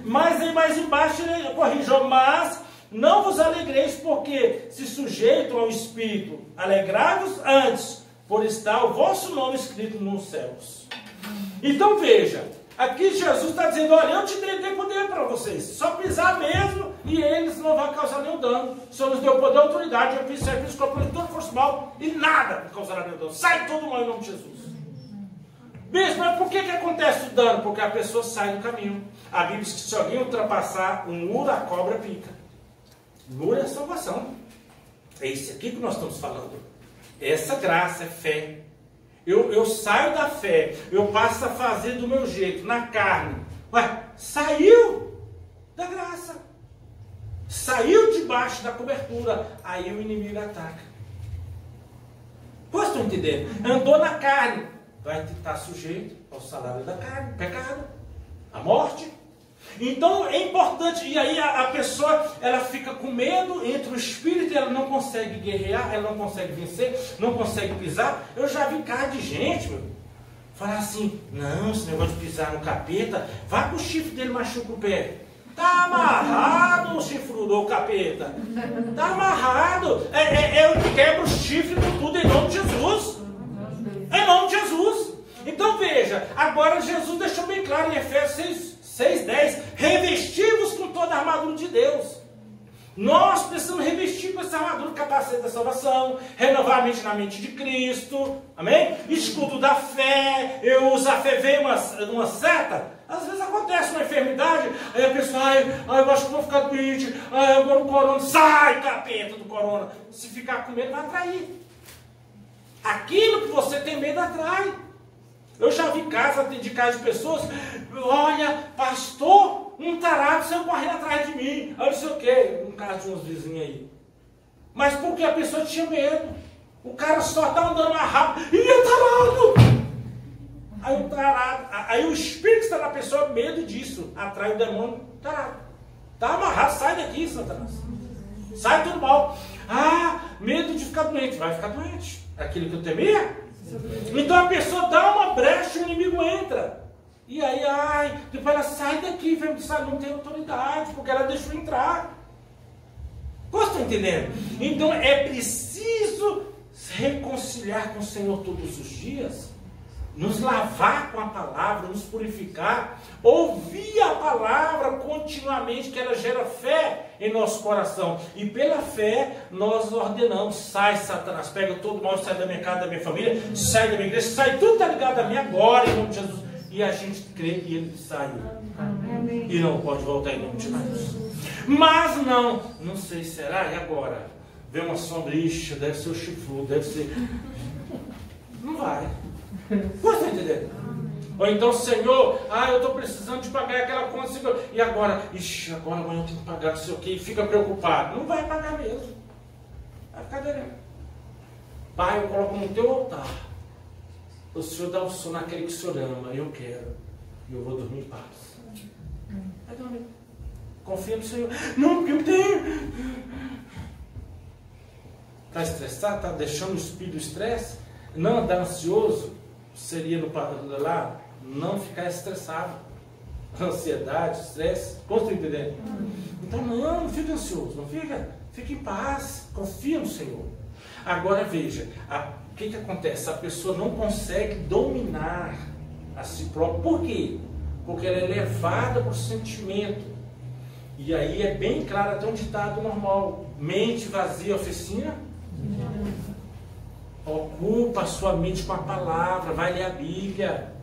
S2: Mas aí mais embaixo ele corrigiu: mas não vos alegreis porque se sujeitam ao Espírito. Alegrai-vos antes, por estar o vosso nome escrito nos céus. Então veja, Aqui Jesus está dizendo, olha, eu te dei poder para vocês. Só pisar mesmo e eles não vão causar nenhum dano. O Senhor nos deu poder e autoridade. Eu fiz serviço com toda força mal e nada causará nenhum dano. Sai todo mal em nome de Jesus. Bispo, mas por que acontece o dano? Porque a pessoa sai do caminho. A Bíblia diz que se alguém ultrapassar um muro, a cobra pica. Muro é salvação. É isso aqui que nós estamos falando. Essa graça é fé. Eu saio da fé, eu passo a fazer do meu jeito, na carne. Ué, saiu da graça. Saiu debaixo da cobertura. Aí o inimigo ataca. Vocês estão entendendo? Andou na carne. Vai estar sujeito ao salário da carne, pecado, a morte. Então é importante, e aí a pessoa, ela fica com medo, entra o espírito e ela não consegue guerrear, ela não consegue vencer, não consegue pisar. Eu já vi cara de gente, meu, falar assim, não, esse negócio de pisar no capeta, vai com o chifre dele, machuca o pé. Tá amarrado o chifrudo ou o capeta. Tá amarrado. Eu quebro o chifre com tudo em nome de Jesus. Em nome de Jesus. Então veja, agora Jesus deixou bem claro em Efésios 6:10, revestivos com toda a armadura de Deus. Nós precisamos revestir com essa armadura, capacete da salvação, renovar a mente na mente de Cristo, amém? Escudo da fé, eu uso a fé, vem uma seta, às vezes acontece uma enfermidade, aí a pessoa, eu acho que vou ficar doente, agora o corona, sai capeta do corona, se ficar com medo vai atrair. Aquilo que você tem medo atrai. Eu já vi casos de pessoas, olha, pastor, um tarado saiu correndo atrás de mim. Eu não sei o quê, um caso de uns vizinhos aí. Mas porque a pessoa tinha medo. O cara só está andando mais rápido. E é tarado. Aí o espírito que está na pessoa, medo disso, atrai o demônio tarado. Está amarrado, sai daqui, Satanás. Sai tudo mal. Medo de ficar doente. Vai ficar doente. Aquilo que eu temia. Então a pessoa dá uma brecha e o inimigo entra. E aí, depois ela sai daqui, não tem autoridade, porque ela deixou entrar. Vocês estão entendendo? Então é preciso se reconciliar com o Senhor todos os dias, nos lavar com a palavra, nos purificar, ouvir a palavra continuamente, que ela gera fé em nosso coração. E pela fé nós ordenamos, sai Satanás, pega todo mal, sai da minha casa, da minha família, sai da minha igreja, sai tudo está ligado a mim agora, em nome de Jesus. E a gente crê que ele saiu. E não pode voltar em nome de Jesus. Mas não sei, será? E agora? Vem uma sombra, deve ser o chifrudo, deve ser... Não vai. Você está entendendo? Ou então, Senhor, eu estou precisando de pagar aquela conta, Senhor. E agora? Agora amanhã eu tenho que pagar, não sei o quê, e fica preocupado. Não vai pagar mesmo. Vai ficar devendo. Pai, eu coloco no teu altar. O Senhor dá o sono naquele que o Senhor ama. Eu quero. E eu vou dormir em paz. Vai dormir. Confia no Senhor. Não, porque eu tenho. Está estressado? Está deixando o espírito do estresse? Não andar ansioso? Seria lá, não ficar estressado. Ansiedade, estresse. Como estão entendendo? Então não fica ansioso, não fica. Fica em paz, confia no Senhor. Agora veja, o que acontece? A pessoa não consegue dominar a si própria. Por quê? Porque ela é levada por sentimento. E aí é bem claro, até um ditado normal: mente vazia, oficina. Ocupa a sua mente com a palavra, vai ler a Bíblia,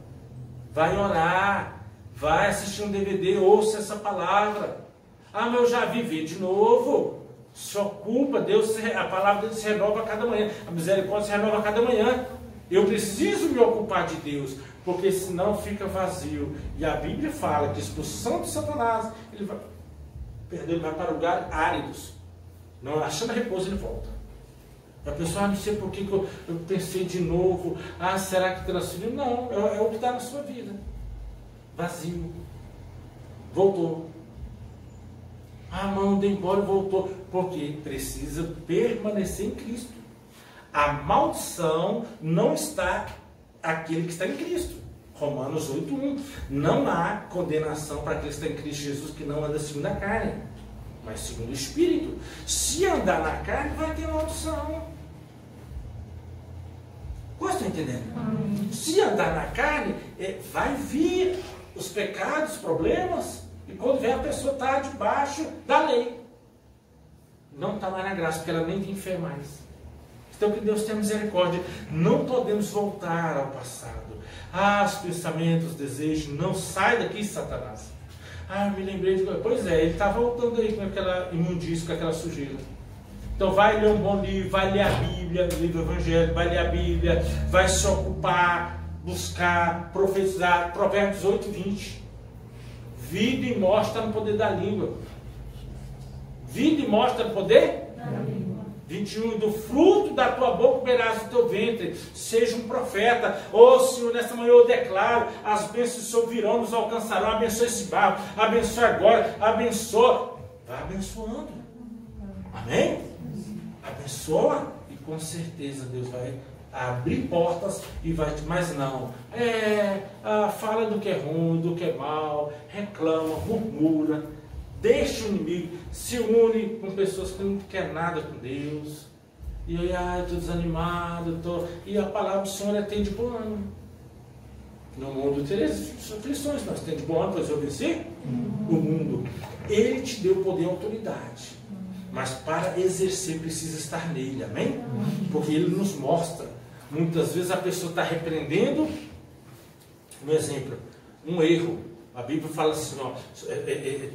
S2: vai orar, vai assistir um DVD, ouça essa palavra. Mas eu já vivi de novo. Se ocupa, a palavra dele se renova a cada manhã, a misericórdia se renova a cada manhã. Eu preciso me ocupar de Deus, porque senão fica vazio. E a Bíblia fala que a expulsão de Satanás, ele vai para lugares áridos. Não achando repouso, ele volta. A pessoa, não sei por que eu pensei de novo, será que transferiu? Não, é o que está na sua vida. Vazio. Voltou. Mandou embora e voltou. Porque precisa permanecer em Cristo. A maldição não está aquele que está em Cristo. Romanos 8:1. Não há condenação para aquele que está em Cristo Jesus, que não anda segundo a carne, mas segundo o Espírito. Se andar na carne, vai ter maldição. Você está entendendo? Se andar na carne, vai vir os pecados, os problemas, e quando vem a pessoa está debaixo da lei. Não está mais na graça, porque ela nem tem fé mais. Então que Deus tenha misericórdia. Não podemos voltar ao passado. Os pensamentos, os desejos, não sai daqui, Satanás. Eu me lembrei de... Pois é, ele está voltando aí com aquela imundícia, com aquela sujeira. Então vai ler um bom livro, vai ler a Bíblia, o livro evangélico, vai ler a Bíblia, vai se ocupar, buscar, profetizar. Provérbios 8, 20. Vida e morte está no poder da língua. Vida e morte está no poder da língua. 21, do fruto da tua boca comerás o teu ventre, seja um profeta. Senhor, nessa manhã eu declaro, as bênçãos do Senhor virão, nos alcançarão. Abençoa esse barro, abençoa agora, abençoa. Vai abençoando. Amém? Abençoa e com certeza Deus vai abrir portas e vai... Mas não, fala do que é ruim, do que é mal, reclama, murmura. Deixa o inimigo, se une com pessoas que não querem nada com Deus. E eu estou desanimado, e a palavra do Senhor tem de bom ânimo. No mundo tereis aflições, mas tem de bom ânimo, pois eu venci o mundo. Ele te deu poder e autoridade, mas para exercer precisa estar nele, amém? Porque ele nos mostra. Muitas vezes a pessoa está repreendendo, um exemplo, um erro. A Bíblia fala assim,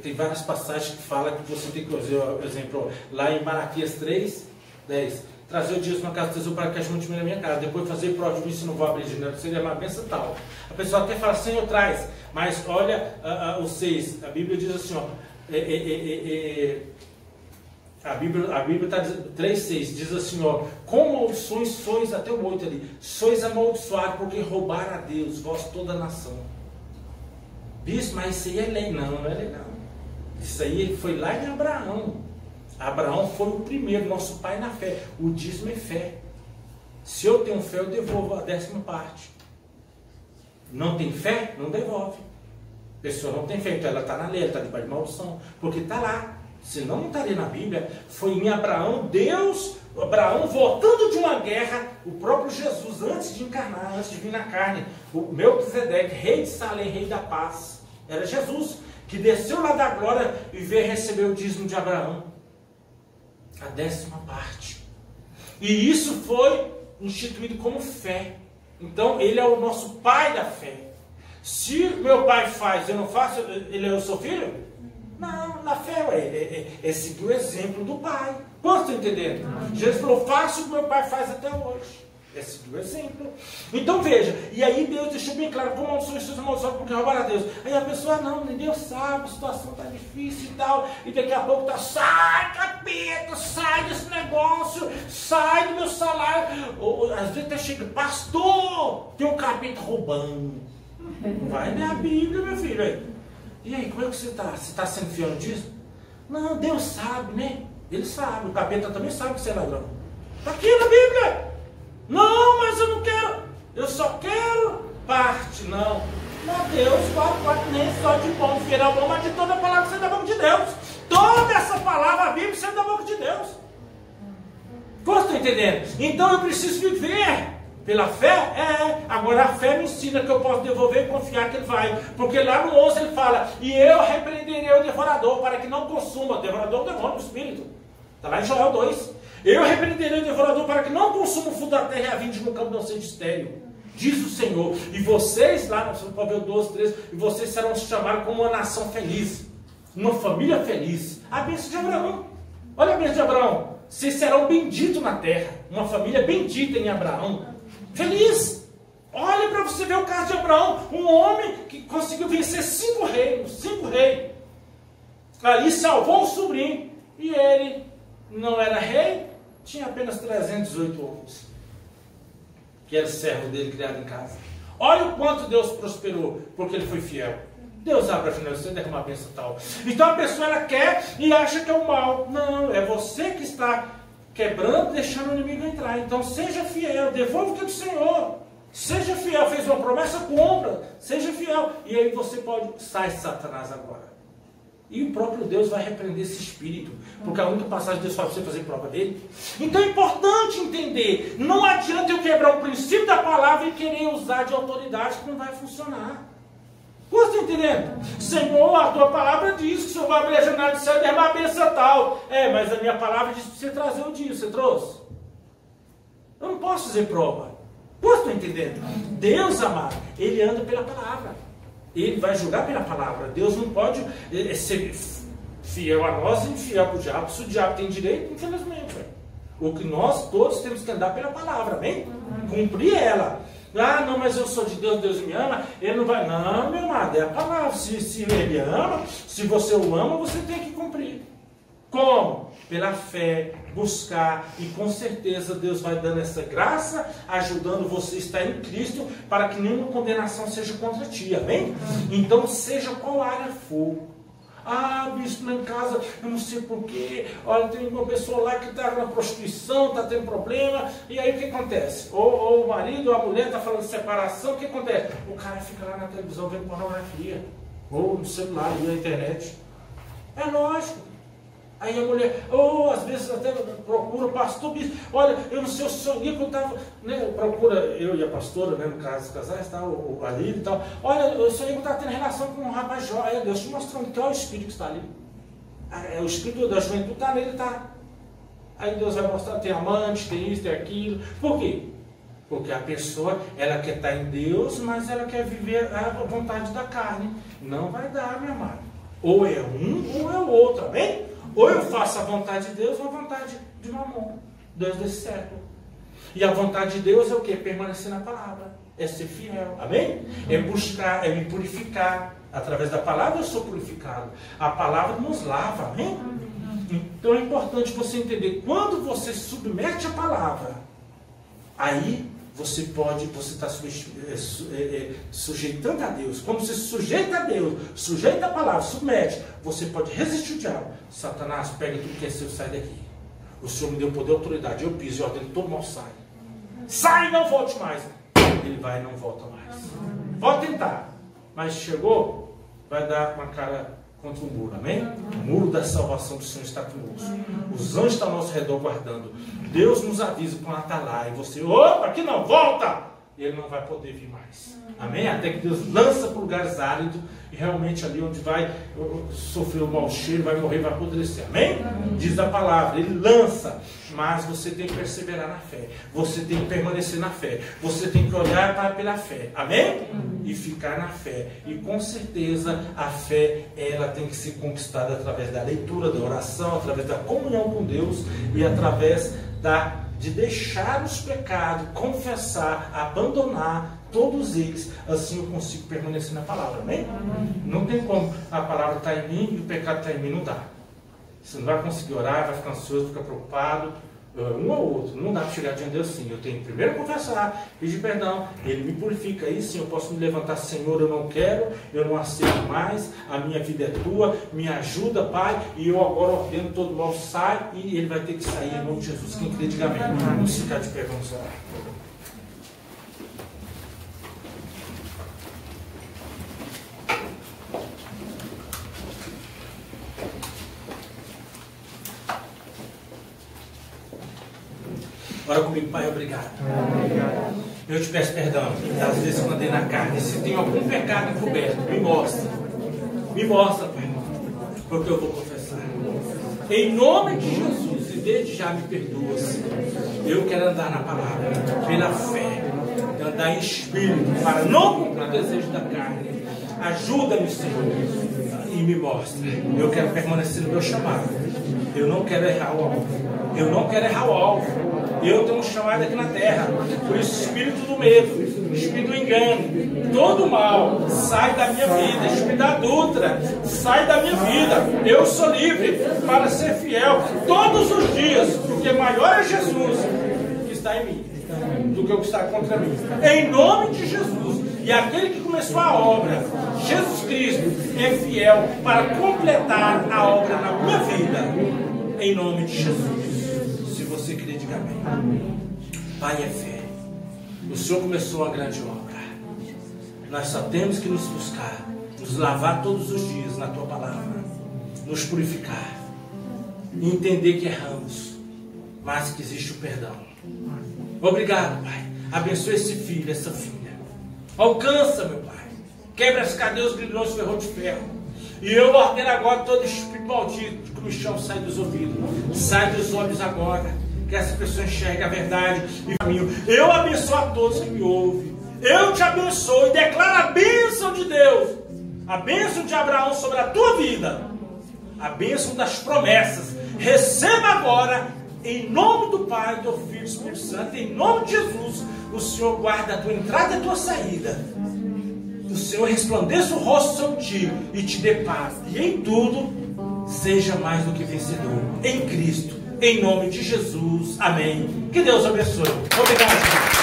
S2: tem várias passagens que falam que você tem que fazer, por exemplo, lá em Malaquias 3, 10, trazer o dízimo na casa do tesouro para que ajude na minha casa, depois fazer prova de mim se não vou abrir dinheiro, seria uma bênção tal. A pessoa até fala, Senhor, traz, mas olha o 6, a Bíblia diz assim, a Bíblia está dizendo, 3,6, diz assim, com maldições sois, até o 8 ali, sois amaldiçoados porque roubaram a Deus, vós toda a nação. Bispo, mas isso aí é lei. Não é lei não. Isso aí foi lá em Abraão. Abraão foi o primeiro, nosso pai na fé. O dízimo é fé. Se eu tenho fé, eu devolvo a 10ª parte. Não tem fé? Não devolve. A pessoa não tem fé, então ela está na lei, ela está debaixo de maldição. Porque está lá. Senão não estaria na Bíblia. Foi em Abraão, Abraão voltando de uma guerra, o próprio Jesus, antes de encarnar, antes de vir na carne, o Melquisedeque, rei de Salém, rei da paz, era Jesus, que desceu lá da glória e veio receber o dízimo de Abraão, a 10ª parte. E isso foi instituído como fé. Então ele é o nosso pai da fé. Se meu pai faz, eu não faço, eu sou filho? Não, na fé é seguir o exemplo do pai. Quanto estão entendendo? Jesus falou, faça o que meu pai faz até hoje. É seguir o exemplo. Então veja, e aí Deus deixou bem claro, como maldições seus amaldiçoados porque roubaram a Deus. Aí a pessoa, não, Deus sabe, a situação está difícil e tal, e daqui a pouco está, sai capeta, sai desse negócio, sai do meu salário. Ou, às vezes até chega, pastor, tem um capeta roubando. Vai ler a Bíblia, meu filho. Aí. E aí, como é que você está? Você está sendo fiel disso? Não, Deus sabe, né? Ele sabe, o capeta também sabe que você é ladrão. Está aqui na Bíblia. Não, mas eu não quero. Eu só quero parte. Não. Não, Deus, pode nem só de bom, fiel bom, mas de toda a palavra que sai da boca de Deus. Toda essa palavra, a Bíblia, sai da boca de Deus. Como estão entendendo? Então eu preciso viver pela fé? Agora a fé me ensina que eu posso devolver e confiar que ele vai. Porque lá no 11 ele fala, e eu repreenderei o devorador para que não consuma. O devorador é o demônio, o espírito. Está lá em Joel 2. Eu repreenderei o devorador para que não consuma o fundo da terra e a vinde no campo não seja estéril. Diz o Senhor. E vocês, lá no Provérbios 12, 13, e vocês serão chamados como uma nação feliz. Uma família feliz. A bênção de Abraão. Olha a bênção de Abraão. Vocês serão benditos na terra. Uma família bendita em Abraão. Feliz. Olha para você ver o caso de Abraão. Um homem que conseguiu vencer 5 reinos. 5 reis. Ali salvou o sobrinho. E ele não era rei. Tinha apenas 318 homens. Que era servo dele criado em casa. Olha o quanto Deus prosperou. Porque ele foi fiel. Deus abre a janela, você derrama uma bênção tal. Então a pessoa ela quer e acha que é o mal. Não, é você que está quebrando, deixando o inimigo entrar. Então seja fiel, devolva o que é do Senhor. Seja fiel, fez uma promessa, cumpra. Seja fiel. E aí você pode, sai Satanás agora. E o próprio Deus vai repreender esse espírito. Porque a única passagem de Deus fala para você fazer prova dele. Então é importante entender. Não adianta eu quebrar o princípio da palavra e querer usar de autoridade que não vai funcionar. Você está entendendo? Senhor, a tua palavra diz que o Senhor vai abrir a janela do céu e derramar a bênção tal. Mas a minha palavra diz para você trazer o dia. Você trouxe? Eu não posso fazer prova. Você está entendendo? Deus, amado, Ele anda pela palavra. Ele vai julgar pela palavra. Deus não pode ser fiel a nós e infiel para o diabo. Se o diabo tem direito, infelizmente. O que nós todos temos que andar pela palavra, amém? Cumprir ela. Ah, não, mas eu sou de Deus, Deus me ama. Ele não vai. Não, meu amado, é a palavra. Se Ele ama, se você o ama, você tem que cumprir. Como? Pela fé, buscar, e com certeza Deus vai dando essa graça, ajudando você a estar em Cristo, para que nenhuma condenação seja contra ti, amém? Então, seja qual área for. Ah, bispo, lá em casa, eu não sei porquê, olha, tem uma pessoa lá que está na prostituição, está tendo problema, e aí o que acontece? Ou o marido ou a mulher está falando de separação, o que acontece? O cara fica lá na televisão vendo pornografia, ou no celular, ou na internet. É lógico. Aí a mulher, ou às vezes até procura o pastor, bispo, olha, eu não sei, eu sonhei que eu estava, né, procura eu e a pastora, né, no caso dos casais, tá, o marido e tal, olha, eu sonhei que eu estava tendo relação com um rapaz jovem, aí Deus te mostrando que é o espírito que está ali. O espírito da juventude está nele, tá. Aí Deus vai mostrar, tem amante, tem isso, tem aquilo. Por quê? Porque a pessoa, ela quer estar em Deus, mas ela quer viver a vontade da carne. Não vai dar, meu amado. Ou é um, ou é o outro, amém? Ou eu faço a vontade de Deus ou a vontade de Mamon, Deus desse século. E a vontade de Deus é o quê? Permanecer na palavra. É ser fiel. Amém? É buscar, é me purificar. Através da palavra eu sou purificado. A palavra nos lava. Amém? Então é importante você entender. Quando você submete a palavra, aí você está sujeitando a Deus. Quando você sujeita a Deus, sujeita a palavra, submete, você pode resistir o diabo. Satanás, pega tudo que é seu, sai daqui. O Senhor me deu poder e autoridade. Eu piso e ordeno, todo mal sai. Sai e não volte mais. Ele vai e não volta mais. Pode tentar. Mas chegou, vai dar uma cara contra o muro, amém? O muro da salvação do Senhor está conosco. Os anjos estão ao nosso redor guardando. Deus nos avisa com um atalaia. E você, opa, aqui não, volta! Ele não vai poder vir mais. Amém? Até que Deus lança para lugares áridos e realmente ali onde vai sofrer o mau cheiro, vai morrer, vai apodrecer. Amém? Diz a palavra, ele lança. Mas você tem que perseverar na fé. Você tem que permanecer na fé. Você tem que olhar pela fé. Amém? E ficar na fé. E com certeza a fé, ela tem que ser conquistada através da leitura, da oração, através da comunhão com Deus e através de deixar os pecados, confessar, abandonar todos eles. Assim eu consigo permanecer na palavra. Amém? Não tem como a palavra está em mim e o pecado está em mim. Não dá. Você não vai conseguir orar, vai ficar ansioso, ficar preocupado. Um ou outro. Não dá para chegar diante de Deus assim. Eu tenho que primeiro confessar, pedir perdão. Ele me purifica. Aí sim eu posso me levantar. Senhor, eu não quero, eu não aceito mais. A minha vida é tua. Me ajuda, Pai. E eu agora ordeno, todo mal sai. E ele vai ter que sair em nome de Jesus. Quem crê, diga amém. Vamos ficar de pé, vamos orar. Ora comigo, Pai, obrigado. Eu te peço perdão, às vezes eu andei na carne. Se tem algum pecado encoberto, me mostra. Me mostra, Pai, porque eu vou confessar. Em nome de Jesus, e desde já me perdoa, Senhor. Eu quero andar na palavra, pela fé, andar em espírito, para não cumprir o desejo da carne. Ajuda-me, Senhor, e me mostra. Eu quero permanecer no meu chamado. Eu não quero errar o alvo. Eu não quero errar o alvo. Eu tenho um chamado aqui na terra. Por isso, espírito do medo, espírito do engano, todo mal, sai da minha vida. Espírito da adulta, sai da minha vida. Eu sou livre para ser fiel todos os dias, porque maior é Jesus que está em mim do que o que está contra mim. Em nome de Jesus. E aquele que começou a obra, Jesus Cristo, é fiel para completar a obra na minha vida. Em nome de Jesus. Se você querer, diga amém. Pai, é fé. O Senhor começou a grande obra. Nós só temos que nos buscar, nos lavar todos os dias na Tua palavra, nos purificar e entender que erramos, mas que existe o perdão. Obrigado, Pai. Abençoe esse filho, essa filha. Alcança, meu Pai. quebra as cadeias, os grilhões, ferrou de ferro. E eu ordeno agora todo espírito maldito de comichão sai dos ouvidos, sai dos olhos agora, que essa pessoa enxergue a verdade e o caminho. Eu abençoo a todos que me ouvem. Eu te abençoo e declaro a bênção de Deus, a bênção de Abraão sobre a tua vida, a bênção das promessas. Receba agora, em nome do Pai, do Filho e do Espírito Santo, em nome de Jesus. O Senhor guarda a tua entrada e a tua saída. O Senhor resplandeça o rosto sobre ti e te dê paz. E em tudo, seja mais do que vencedor. Em Cristo, em nome de Jesus. Amém. Que Deus abençoe. Obrigado.